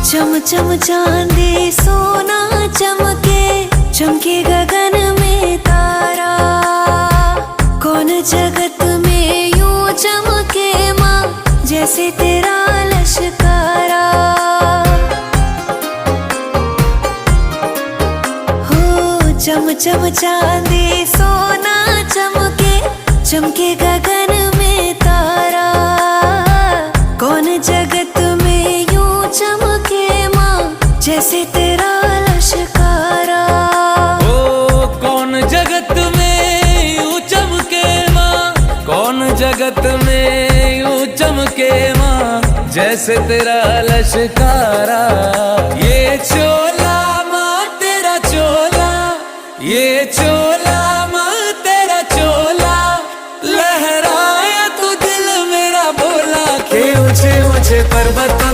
चम चम चांदी सोना चमके, चमके गगन में तारा। कौन जगत में यूं चमके माँ, जैसे तेरा लश्कारा। हो चम चम चांदी सोना चमके, चमके गगन में तारा। कौन जगत में यूं चमके माँ, जैसे तेरा लश्कारा। ओ कौन जगत में यूं चमके माँ, कौन जगत में यूं चमके माँ, जैसे तेरा लश्कारा। ये चोला माँ तेरा चोला, ये चोला माँ तेरा चोला, लहराया तू दिल मेरा बोला। के ऊंचे ऊंचे पर्वतों